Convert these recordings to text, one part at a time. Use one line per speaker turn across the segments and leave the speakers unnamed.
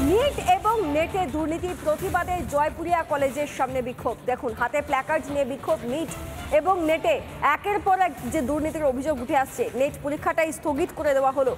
NEET এবং নেটে দুর্নীতির প্রতিবাদে জয়পুরিয়া কলেজের সামনে বিক্ষোভ। দেখুন, হাতে প্ল্যাকার্ড নিয়ে বিক্ষোভ। নিট এবং নেটে একের পর এক যে দুর্নীতির অভিযোগ উঠে আসছে, নেট পরীক্ষাটাই স্থগিত করে দেওয়া হলো,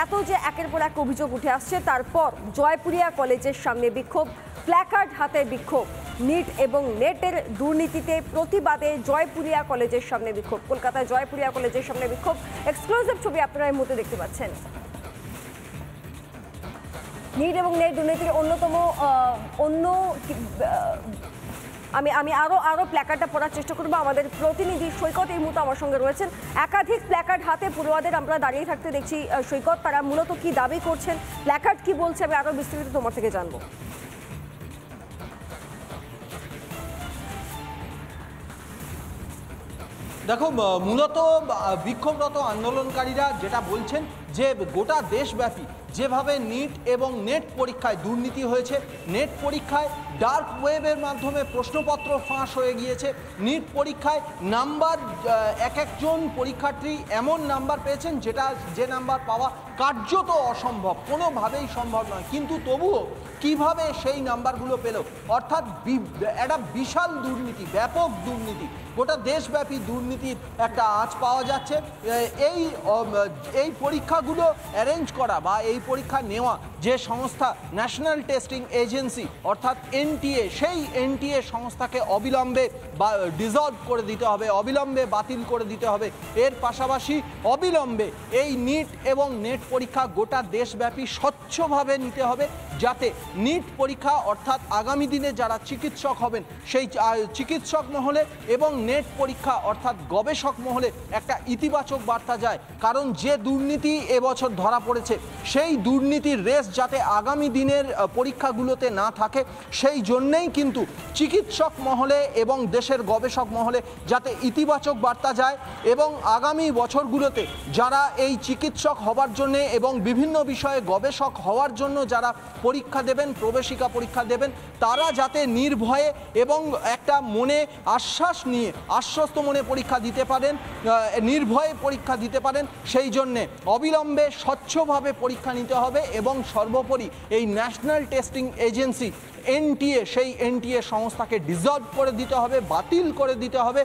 এত যে একের পর এক অভিযোগ উঠে আসছে, তারপর জয়পুরিয়া কলেজের সামনে বিক্ষোভ, প্ল্যাকার্ড হাতে বিক্ষোভ। নিট এবং নেটের দুর্নীতিতে প্রতিবাদে জয়পুরিয়া কলেজের সামনে বিক্ষোভ। কলকাতায় জয়পুরিয়া কলেজের সামনে বিক্ষোভ। এক্সক্লুসিভ ছবি আপনারা এই মুহূর্তে দেখতে পাচ্ছেন। নিট এবং নেট দুর্নীতির আমি আরো প্ল্যাকার্ডটা পড়ার চেষ্টা করবো। আমাদের প্রতিনিধি সৈকত এই মুহূর্তে আমার সঙ্গে রয়েছেন। একাধিক প্ল্যাকার্ড হাতে পড়ুয়াদের আমরা দাঁড়িয়ে থাকতে দেখছি। সৈকত, তারা মূলত কি দাবি করছেন, প্ল্যাকার্ড কি বলছে, আমি আরো বিস্তারিত তোমার থেকে জানবো।
দেখো, মূলত বিক্ষোভরত আন্দোলনকারীরা যেটা বলছেন যে গোটা দেশব্যাপী যেভাবে নিট এবং নেট পরীক্ষায় দুর্নীতি হয়েছে, নেট পরীক্ষায় ডার্ক ওয়েবের মাধ্যমে প্রশ্নপত্র ফাঁস হয়ে গিয়েছে, নিট পরীক্ষায় নাম্বার একজন পরীক্ষার্থী এমন নাম্বার পেয়েছেন যে নাম্বার পাওয়া কার্যত অসম্ভব, কোনোভাবেই সম্ভব নয়, কিন্তু তবুও কিভাবে সেই নাম্বারগুলো পেল, অর্থাৎ একটা বিশাল দুর্নীতি, ব্যাপক দুর্নীতি, গোটা দেশব্যাপী দুর্নীতির একটা আঁচ পাওয়া যাচ্ছে। এই পরীক্ষাগুলো অ্যারেঞ্জ করা বা এই পরীক্ষা নেওয়া যে সংস্থা ন্যাশনাল টেস্টিং এজেন্সি অর্থাৎ এনটিএ, সেই এনটিএ সংস্থাকে অবিলম্বে ডিসলভ করে দিতে হবে, অবিলম্বে বাতিল করে দিতে হবে। এর পাশাপাশি অবিলম্বে এই নিট এবং নেট পরীক্ষা গোটা দেশব্যাপী স্বচ্ছভাবে নিতে হবে, যাতে নিট পরীক্ষা অর্থাৎ আগামী দিনে যারা চিকিৎসক হবেন সেই চিকিৎসক মহলে এবং নেট পরীক্ষা অর্থাৎ গবেষক মহলে একটা ইতিবাচক বার্তা যায়। কারণ যে দুর্নীতি এবছর ধরা পড়েছে, সেই দুর্নীতির রেস যাতে আগামী দিনের পরীক্ষাগুলোতে না থাকে, সেই জন্যেই কিন্তু চিকিৎসক মহলে এবং দেশের গবেষক মহলে যাতে ইতিবাচক বার্তা যায় এবং আগামী বছরগুলোতে যারা এই চিকিৎসক হবার জন্যে এবং বিভিন্ন বিষয়ে গবেষক হওয়ার জন্য যারা পরীক্ষা দেবেন, প্রবেশিকা পরীক্ষা দেবেন, তারা যাতে নির্ভয়ে এবং একটা মনে আশ্বাস নিয়ে আশ্বস্ত মনে পরীক্ষা দিতে পারেন, নির্ভয়ে পরীক্ষা দিতে পারেন, সেই জন্যে অবিলম্বে স্বচ্ছভাবে পরীক্ষা নিতে হবে এবং সর্বোপরি এই ন্যাশনাল টেস্টিং এজেন্সি এনটিএ, সেই এনটিএ সংস্থাকে ডিসলভ করে দিতে হবে, বাতিল করে দিতে হবে।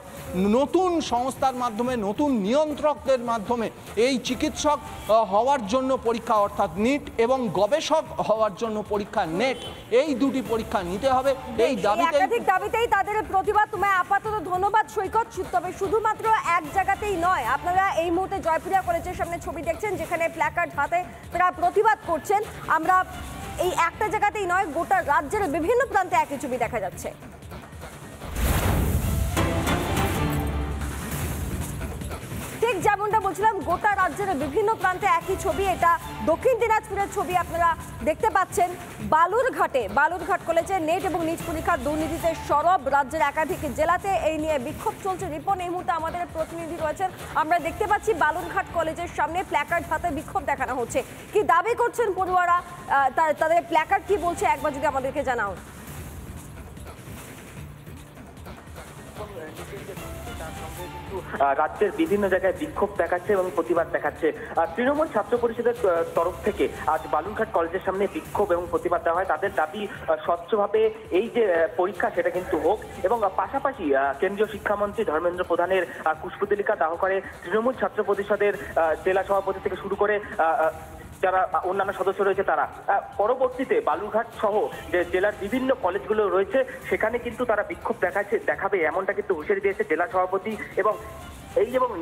নতুন সংস্থার মাধ্যমে, নতুন নিয়ন্ত্রকদের মাধ্যমে এই চিকিৎসক হওয়ার জন্য পরীক্ষা অর্থাৎ নিট এবং গবেষক হওয়ার জন্য পরীক্ষা নেট, এই দুটি পরীক্ষা নিতে হবে। এই
দাবিতেই তাদের প্রতিবাদ। তোমায় আপাতত ধন্যবাদ সৈকত। তবে শুধুমাত্র এক জায়গাতেই নয়, আপনারা এই মুহূর্তে জয়পুরিয়া কলেজের সামনে ছবি দেখছেন, যেখানে প্ল্যাকার্ড হাতে তারা প্রতিবাদ করছেন। আমরা এই একটা জায়গাতেই নয়, গোটা রাজ্যের বিভিন্ন প্রান্তে একই ছবি দেখা যাচ্ছে। ঠিক যেমনটা বলছিলাম, গোটা রাজ্যের বিভিন্ন প্রান্তে একই ছবি। এটা দক্ষিণ দিনাজপুরের ছবি আপনারা দেখতে পাচ্ছেন। বালুরঘাট কলেজে নেট এবং নিট পরীক্ষার দুর্নীতিতে সরব রাজ্যের একাধিক জেলাতে। এই নিয়ে বিক্ষোভ চলছে। রিপন এই মুহূর্তে আমাদের প্রতিনিধি রয়েছেন। আমরা দেখতে পাচ্ছি বালুরঘাট কলেজের সামনে প্ল্যাকার্ড হাতে বিক্ষোভ দেখানো হচ্ছে। কি দাবি করছেন পড়ুয়ারা, তাদের প্ল্যাকার্ড কি বলছে, একবার যদি আমাদেরকে জানাও।
রাজ্যের বিভিন্ন জায়গায় বিক্ষোভ দেখাচ্ছে এবং প্রতিবাদ দেখাচ্ছে। তৃণমূল ছাত্র পরিষদের তরফ থেকে আজ বালুরঘাট কলেজের সামনে বিক্ষোভ এবং প্রতিবাদ দেওয়া হয়। তাদের দাবি স্বচ্ছভাবে এই যে পরীক্ষা সেটা কিন্তু হোক, এবং পাশাপাশি কেন্দ্রীয় শিক্ষামন্ত্রী ধর্মেন্দ্র প্রধানের কুশপুতলিকা দাহ করে তৃণমূল ছাত্র পরিষদের জেলা সভাপতি থেকে শুরু করে যারা অন্যান্য সদস্য রয়েছে তারা পরবর্তীতে বালুরঘাট সহ যে জেলার বিভিন্ন কলেজগুলো রয়েছে সেখানে কিন্তু তারা বিক্ষোভ দেখাবে, এমনটা কিন্তু হুঁশিয়ারি দিয়েছে জেলা সভাপতি। এবং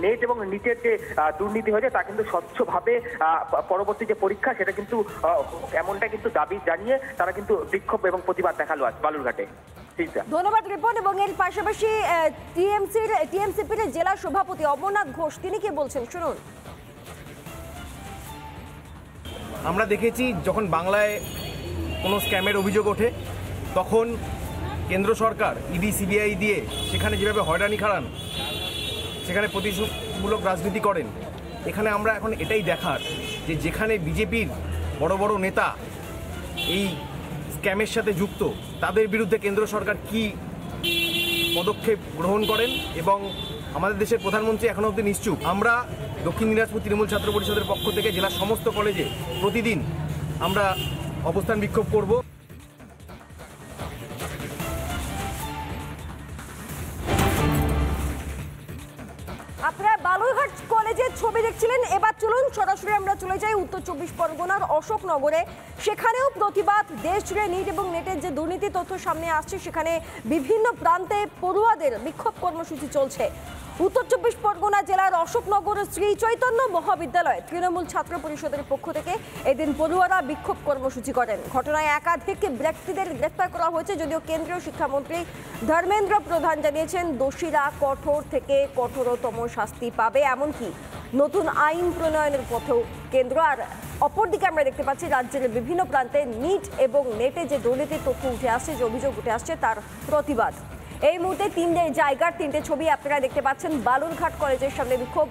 নেট এবং নিটের যে দুর্নীতি হয়েছে তা কিন্তু স্বচ্ছভাবে পরবর্তী যে পরীক্ষা সেটা কিন্তু এমনটা কিন্তু দাবি জানিয়ে তারা কিন্তু বিক্ষোভ এবং প্রতিবাদ দেখালো আজ বালুরঘাটে।
ধন্যবাদ রিপন। এবং এর পাশাপাশি টিএমসিপির জেলা সভাপতি অমরনাথ ঘোষ তিনি কি বলছেন শুনুন।
আমরা দেখেছি যখন বাংলায় কোনো স্ক্যামের অভিযোগ ওঠে তখন কেন্দ্র সরকার ইডি সিবিআই দিয়ে সেখানে যেভাবে হয়রানি খাড়ান, সেখানে প্রতিশোধমূলক রাজনীতি করেন। এখানে আমরা এখন এটাই দেখার যে যেখানে বিজেপির বড় বড় নেতা এই স্ক্যামের সাথে যুক্ত, তাদের বিরুদ্ধে কেন্দ্র সরকার কি পদক্ষেপ গ্রহণ করেন এবং আমাদের দেশের প্রধানমন্ত্রী এখনো অবধি নিশ্চুপ। আমরা দক্ষিণ দিনাজপুর তৃণমূল ছাত্র পরিষদের পক্ষ থেকে জেলার সমস্ত কলেজে প্রতিদিন আমরা অবস্থান বিক্ষোভ করব।
আপনারা বালুরঘাট কলেজের ছবি দেখছিলেন। এবার চলুন সরাসরি আমরা চলে যাই উত্তর 24 পরগনার অশোকনগরে। সেখানেও প্রতিবাদ, দেশ জুড়ে নিট এবং নেটের যে দুর্নীতি তথ্য সামনে আসছে, সেখানে বিভিন্ন প্রান্তে পড়ুয়াদের বিক্ষোভ কর্মসূচি চলছে। উত্তর 24 পরগনা জেলার অশোকনগর শ্রী চৈতন্য মহাবিদ্যালয়ে তৃণমূল ছাত্র পরিষদের পক্ষ থেকে এদিন পড়ুয়ারা বিক্ষোভ কর্মসূচি করেন। ঘটনায় একাধিক ব্যক্তিদের গ্রেফতার করা হয়েছে, যদিও কেন্দ্রীয় শিক্ষামন্ত্রী ধর্মেন্দ্র প্রধান জানিয়েছেন দোষীরা কঠোর থেকে কঠোরতম শাস্তি পাবে, এমনকি নতুন আইন প্রণয়নের পথেও কেন্দ্র। আর অপরদিকে আমরা দেখতে পাচ্ছি রাজ্যের বিভিন্ন প্রান্তে নিট এবং নেটে যে দুর্নীতির তথ্য উঠে আসছে, যে অভিযোগ উঠে আসছে, তার প্রতিবাদ। এই মুহূর্তে তিনটে ছবি আপনারা দেখতে পাচ্ছেন। বালুরঘাট কলেজের সামনে বিক্ষোভ,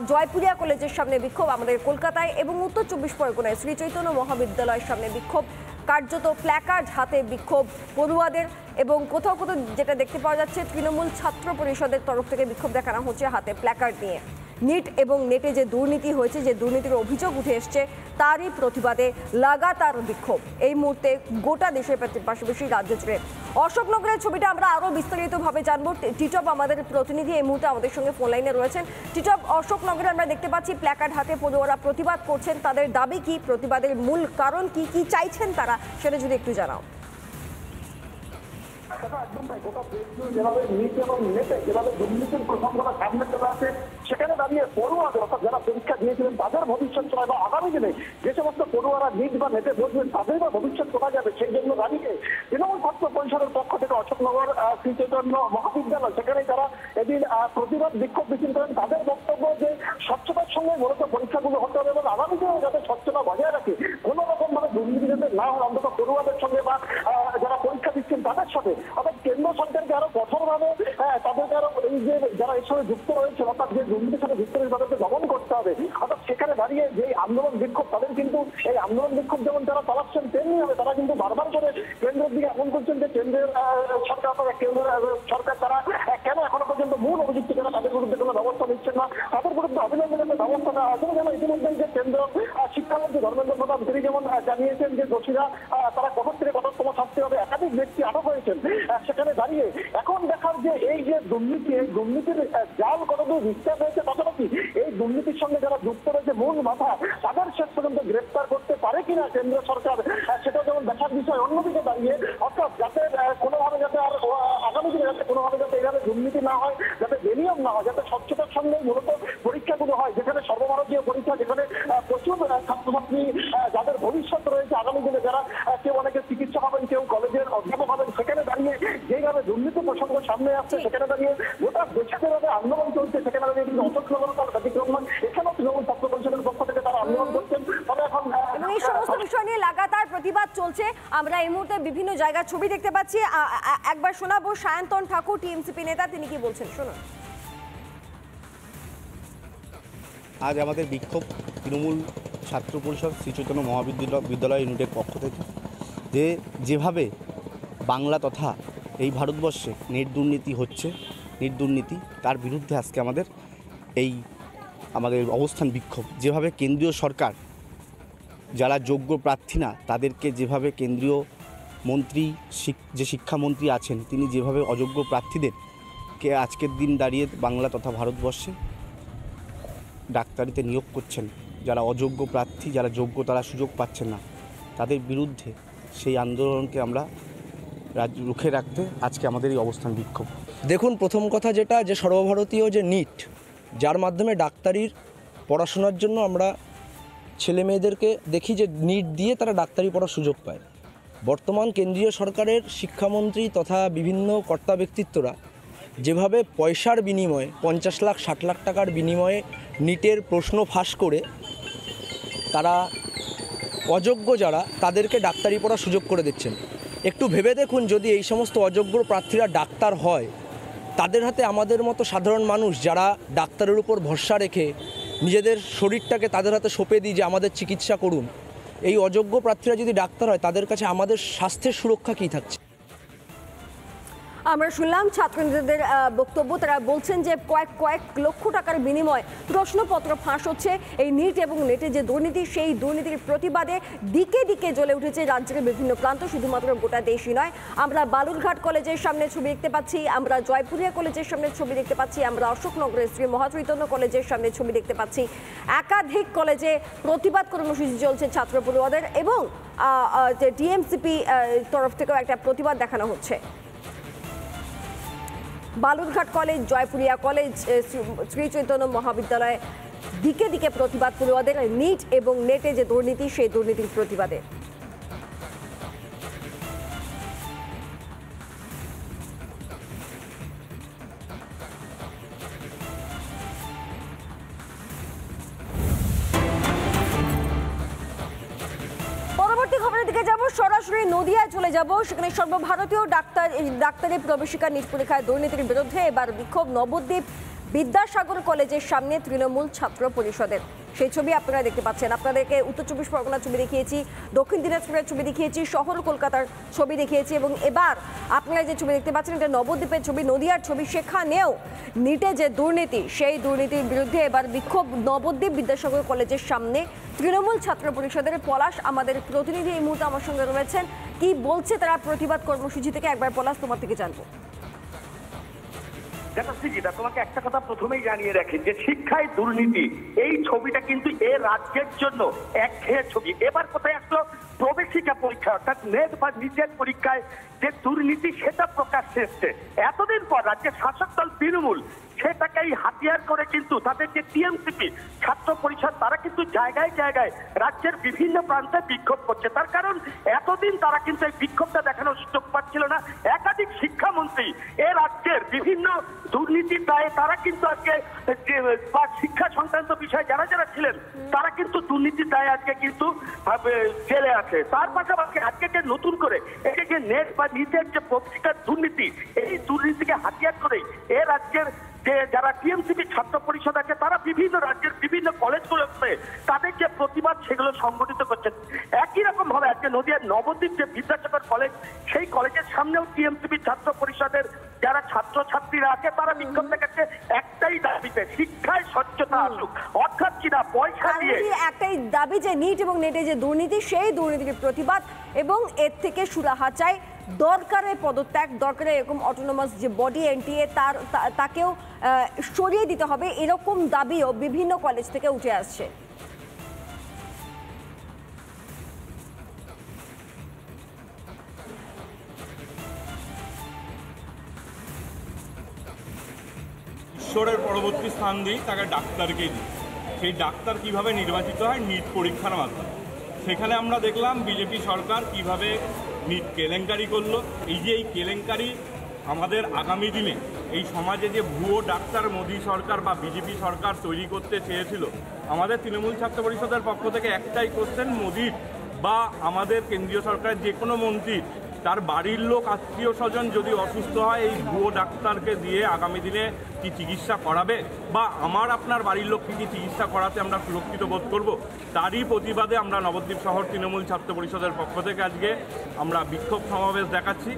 জয়পুরিয়া কলেজের সামনে বিক্ষোভ আমাদের কলকাতায়, এবং উত্তর 24 পরগনায় শ্রী চৈতন্য মহাবিদ্যালয়ের সামনে বিক্ষোভ, কার্যত প্ল্যাকার্ড হাতে বিক্ষোভ পড়ুয়াদের। এবং কোথাও কোথাও যেটা দেখতে পাওয়া যাচ্ছে, তৃণমূল ছাত্র পরিষদের তরফ থেকে বিক্ষোভ দেখানো হচ্ছে হাতে প্ল্যাকার্ড নিয়ে। নিট এবং নেটে যে দুর্নীতি হয়েছে, যে দুর্নীতির অভিযোগ উঠে এসছে, তারই প্রতিবাদে লাগাতার বিক্ষোভ এই মুহূর্তে গোটা দেশের পাশাপাশি রাজ্য জুড়ে। অশোকনগরের ছবিটা আমরা আরও বিস্তারিতভাবে জানবো। টিটপ আমাদের প্রতিনিধি এই মুহূর্তে আমাদের সঙ্গে ফোন লাইনে রয়েছেন। টিটপ, অশোকনগরে আমরা দেখতে পাচ্ছি প্ল্যাকার্ড হাতে পড়ুয়ারা প্রতিবাদ করছেন। তাদের দাবি কি, প্রতিবাদের মূল কারণ কি, কি চাইছেন তারা, সেটা যদি একটু জানাও।
একদম তাই, গোটা দেশ জুড়ে যেভাবে নিট এবং নেটে যেভাবে দুর্নীতির প্রসঙ্গটা সামনে চলে আসে, সেখানে দাঁড়িয়ে পড়ুয়াদের অর্থাৎ যারা পরীক্ষা দিয়েছিলেন তাদের ভবিষ্যৎ চলে, বা আগামী দিনে যে সমস্ত পড়ুয়ারা নিট বা নেটে বসবেন তাদের বা ভবিষ্যৎ করা যাবে, সেই জন্য দাঁড়িয়ে তৃণমূল ছাত্র পরিষদের পক্ষ থেকে অশোকনগর শ্রী চৈতন্য মহাবিদ্যালয়, সেখানে তারা এদিন প্রতিবাদ বিক্ষোভ মিছিল করেন। তাদের বক্তব্য যে স্বচ্ছতার সঙ্গে মূলত পরীক্ষাগুলো হতে হবে এবং আগামী দিনে যাতে স্বচ্ছতা বজায় রাখে, কোনো রকম ভাবে দুর্নীতি যাতে না হয়, অন্তত পড়ুয়াদের সঙ্গে বা যারা পরীক্ষা দিচ্ছেন তাদের সাথে। অর্থাৎ কেন্দ্র সরকারকে আরো কঠোরভাবে তাদেরকে আরো এই যে যারা এর সঙ্গে যুক্ত রয়েছে, অর্থাৎ যে দুর্নীতির সাথে যুক্ত রয়েছে, তাদেরকে দমন করতে হবে। অর্থাৎ সেখানে দাঁড়িয়ে যে আন্দোলন বিক্ষোভ, তাদের কিন্তু এই আন্দোলন বিক্ষোভ যেমন তারা চালাচ্ছেন, তেমনি হবে তারা কিন্তু বারবার করে কেন্দ্রের দিকে এমন করছেন যে কেন্দ্রের সরকার অথবা কেন্দ্রের সরকার তারা কেন এখনো পর্যন্ত মূল অভিযুক্ত যারা তাদের বিরুদ্ধে কোনো ব্যবস্থা নিচ্ছেন না, তাদের বিরুদ্ধে অভিনন্দনের ব্যবস্থা নেওয়া হয়। যেন ইতিমধ্যে যে কেন্দ্র শিক্ষামন্ত্রী ধর্মেন্দ্র প্রধান তিনি যেমন জানিয়েছেন যে দোষীরা তারা কঠোর থেকে কঠোরতম শাস্তি হবে, একাধিক ব্যক্তি আটক হয়েছেন। সেখানে দাঁড়িয়ে এখন দেখার যে এই যে দুর্নীতি, এই দুর্নীতির জাল কতদূর বিস্তার হয়েছে, পাশাপাশি এই দুর্নীতির সঙ্গে যারা যুক্ত রয়েছে মূল মাথা, তাদের শেষ পর্যন্ত গ্রেপ্তার করতে পারে কিনা কেন্দ্র সরকার, সেটা যেমন দেখার বিষয়। অন্যদিকে দাঁড়িয়ে অর্থাৎ যাতে কোনোভাবে যাতে আর আগামী দিনে যাতে কোনোভাবে যাতে এইভাবে দুর্নীতি না হয়, যাতে বেনিয়ম না হয়, যাতে স্বচ্ছতার সঙ্গে মূলত পরীক্ষাগুলো হয়, যেখানে সর্বভারতীয় পরীক্ষা, যেখানে প্রচুর ছাত্রছাত্রী যাদের ভবিষ্যৎ রয়েছে আগামী দিনে, যারা কেউ অনেকে চিকিৎসক হবেন, কেউ কলেজের অধ্যাপক হবেন, সেখানে দাঁড়িয়ে যেভাবে দুর্নীতি প্রসঙ্গ সামনে আসছে, সেখানে দাঁড়িয়ে গোটা দেশে যেভাবে আন্দোলন চলছে, সেখানে দাঁড়িয়ে কিন্তু অশোকনগর তার ব্যতিক্রম নয়। এখানেও তৃণমূল ছাত্র পরিষদের পক্ষ থেকে তারা আন্দোলন করছেন। তবে এখন
এবং এই সমস্ত বিষয় নিয়ে লাগাতার প্রতিবাদ চলছে। আমরা এই মুহূর্তে বিভিন্ন জায়গার ছবি দেখতে পাচ্ছি। একবার শোনাবো সায়ন্তন ঠাকুর, টিএমসিপি নেতা, তিনি কি বলছেন, শুনুন।
আজ আমাদের বিক্ষোভ তৃণমূল ছাত্র পরিষদ শ্রী চৈতন্য মহাবিদ্যালয় ইউনিটের পক্ষ থেকে, যেভাবে বাংলা তথা এই ভারতবর্ষে নেট দুর্নীতি হচ্ছে, নেট দুর্নীতি, তার বিরুদ্ধে আজকে আমাদের অবস্থান বিক্ষোভ। যেভাবে কেন্দ্রীয় সরকার যারা যোগ্য প্রার্থী না তাদেরকে যেভাবে কেন্দ্রীয় মন্ত্রী, যে শিক্ষামন্ত্রী আছেন, তিনি যেভাবে অযোগ্য প্রার্থীদেরকে আজকের দিন দাঁড়িয়ে বাংলা তথা ভারতবর্ষে ডাক্তারিতে নিয়োগ করছেন, যারা অযোগ্য প্রার্থী, যারা যোগ্য তারা সুযোগ পাচ্ছেন না, তাদের বিরুদ্ধে সেই আন্দোলনকে আমরা রুখে রাখতে আজকে আমাদের এই অবস্থান বিক্ষোভ।
দেখুন, প্রথম কথা যেটা, যে সর্বভারতীয় যে নিট, যার মাধ্যমে ডাক্তারির পড়াশোনার জন্য আমরা ছেলে মেয়েদেরকে দেখি যে নিট দিয়ে তারা ডাক্তারি পড়ার সুযোগ পায়। বর্তমান কেন্দ্রীয় সরকারের শিক্ষামন্ত্রী তথা বিভিন্ন কর্তা ব্যক্তিত্বরা যেভাবে পয়সার বিনিময়ে 50 লাখ 60 লাখ টাকার বিনিময়ে নিটের প্রশ্ন ফাঁস করে তারা অযোগ্য যারা তাদেরকে ডাক্তারি পড়ার সুযোগ করে দিচ্ছেন। একটু ভেবে দেখুন, যদি এই সমস্ত অযোগ্য প্রার্থীরা ডাক্তার হয়, তাদের হাতে আমাদের মতো সাধারণ মানুষ যারা ডাক্তারের উপর ভরসা রেখে নিজেদের শরীরটাকে তাদের হাতে সঁপে দিই যে আমাদের চিকিৎসা করুন, এই অযোগ্য প্রার্থীরা যদি ডাক্তার হয়, তাদের কাছে আমাদের স্বাস্থ্যের সুরক্ষা কী থাকছে?
আমরা শুনলাম ছাত্রনেতাদের বক্তব্য। তারা বলছেন যে কয়েক লক্ষ টাকার বিনিময়ে প্রশ্নপত্র ফাঁস হচ্ছে। এই নিট এবং নেটের যে দুর্নীতি, সেই দুর্নীতির প্রতিবাদে দিকে দিকে জ্বলে উঠেছে রাজ্যের বিভিন্ন প্রান্ত, শুধুমাত্র গোটা দেশই নয়। আমরা বালুরঘাট কলেজের সামনে ছবি দেখতে পাচ্ছি, আমরা জয়পুরিয়া কলেজের সামনে ছবি দেখতে পাচ্ছি, আমরা অশোকনগরের শ্রী মহাচৈতন্য কলেজের সামনে ছবি দেখতে পাচ্ছি। একাধিক কলেজে প্রতিবাদ কর্মসূচি চলছে ছাত্র পড়ুয়াদের, এবং যে ডিএমসিপি তরফ থেকেও একটা প্রতিবাদ দেখানো হচ্ছে। বালুরঘাট কলেজ, জয়পুরিয়া কলেজ, শ্রী চৈতন্য মহাবিদ্যালয়ে দিকে দিকে প্রতিবাদ পড়ুয়াদের নিট এবং নেটে যে দুর্নীতি, সেই দুর্নীতির প্রতিবাদে। পরবর্তী খবরের দিকে যাব, সরাসরি নদিয়ায় চলে যাব। সেখানে সর্বভারতীয় ডাক্তারি প্রবেশিকা নিট পরীক্ষায় দুর্নীতির বিরুদ্ধে এবার বিক্ষোভ নবদ্বীপ বিদ্যাসাগর কলেজের সামনে তৃণমূল ছাত্র পরিষদের। সেই ছবি আপনারা দেখতে পাচ্ছেন। আপনাদেরকে উত্তর চব্বিশ পরগনার ছবি দেখিয়েছি, দক্ষিণ দিনাজপুরের ছবি দেখিয়েছি, শহর কলকাতার ছবি দেখিয়েছি, এবং এবার আপনারা যে ছবি দেখতে পাচ্ছেন এটা নবদ্বীপের ছবি, নদিয়ার ছবি। সেখানেও নিটে যে দুর্নীতি, সেই দুর্নীতির বিরুদ্ধে এবার বিক্ষোভ নবদ্বীপ বিদ্যাসাগর কলেজের সামনে তৃণমূল ছাত্র পরিষদের। পলাশ আমাদের প্রতিনিধি এই মুহূর্তে আমার সঙ্গে রয়েছেন। কি বলছে তারা প্রতিবাদ কর্মসূচি থেকে, একবার পলাশ তোমার থেকে জানবো।
তোমাকে একটা কথা প্রথমেই জানিয়ে রাখি যে শিক্ষায় দুর্নীতি, এই ছবিটা কিন্তু এ রাজ্যের জন্য একঘেয়ে ছবি। এবার কোথায় আসলো প্রবেশিকা পরীক্ষা, অর্থাৎ নেট বা নিটের পরীক্ষায় যে দুর্নীতি, সেটা প্রকাশ্যে এসছে। এতদিন পর রাজ্যের শাসক দল তৃণমূল সেটাকেই হাতিয়ার করে কিন্তু তাদের যে টিএমসিপি ছাত্র পরিষদ, তারা কিন্তু জায়গায় জায়গায় রাজ্যের বিভিন্ন প্রান্তে বিক্ষোভ করছে। তার কারণ এতদিন তারা কিন্তু এই বিক্ষোভটা দেখানোর সুযোগ পাচ্ছিল না। একাধিক শিক্ষামন্ত্রী এ রাজ্যের বিভিন্ন দুর্নীতির দায়ে তারা কিন্তু আজকে বা শিক্ষা সংক্রান্ত বিষয়ে যারা যারা ছিলেন তারা কিন্তু দুর্নীতির দায়ে আজকে কিন্তু জেলে আছে। তার পাশাপাশি আজকে যে নতুন করে এই যে নেট বা নিটের যে প্রবেশিকার দুর্নীতি, এই দুর্নীতিকে হাতিয়ার করেই এ রাজ্যের যে যারা টিএমসিপি ছাত্র পরিষদ আছে তারা বিভিন্ন রাজ্যের বিভিন্ন কলেজগুলোতে তাদের যে প্রতিবাদ সেগুলো সংগঠিত করছেন। একই রকম ভাবে আজকে নদিয়ার নবদ্বীপ যে বিদ্যাসাগর কলেজ, সেই কলেজের সামনেও টিএমসিপি ছাত্র পরিষদের যারা ছাত্রছাত্রীরা আছে তারা বিক্ষোভ দেখাচ্ছে একটাই দাবিতে, শিক্ষায় স্বচ্ছতা আসুক। অর্থাৎ কিনা পয়সা দিয়ে
একটাই দাবি যে নিট এবং নেটে যে দুর্নীতি, সেই দুর্নীতির প্রতিবাদ, এবং এর থেকে সুরাহা চাই। দরকারে পদত্যাগ, দরকারে এরকম অটোনোমাস যে বডি এনটিএ তাকেও সরিয়ে দিতে হবে, এরকম দাবিও বিভিন্ন কলেজ থেকে উঠে আসছে।
ঈশ্বরের পরবর্তী স্থান দিই, তাকে ডাক্তারকে দিই। সেই ডাক্তার কিভাবে নির্বাচিত হয়? নিট পরীক্ষার মাধ্যমে। সেখানে আমরা দেখলাম বিজেপি সরকার কিভাবে নিট কেলেঙ্কারি করলো। এই যে এই কেলেঙ্কারি আমাদের আগামী দিনে এই সমাজে যে ভুয়ো ডাক্তার মোদী সরকার বা বিজেপি সরকার তৈরি করতে চেয়েছিল, আমাদের তৃণমূল ছাত্র পরিষদের পক্ষ থেকে একটাই কোশ্চেন, মোদীর বা আমাদের কেন্দ্রীয় সরকারের যে কোনো মন্ত্রীর তার বাড়ির লোক আত্মীয় স্বজন যদি অসুস্থ হয়, এই ভুয়ো ডাক্তারকে দিয়ে আগামী দিনে কি চিকিৎসা করাবে, বা আমার আপনার বাড়ির লোককে কি চিকিৎসা করাতে আমরা সুরক্ষিত বোধ করব? তারই প্রতিবাদে আমরা নবদ্বীপ শহর তৃণমূল ছাত্র পরিষদের পক্ষ থেকে আজকে আমরা বিক্ষোভ সমাবেশ দেখাচ্ছি।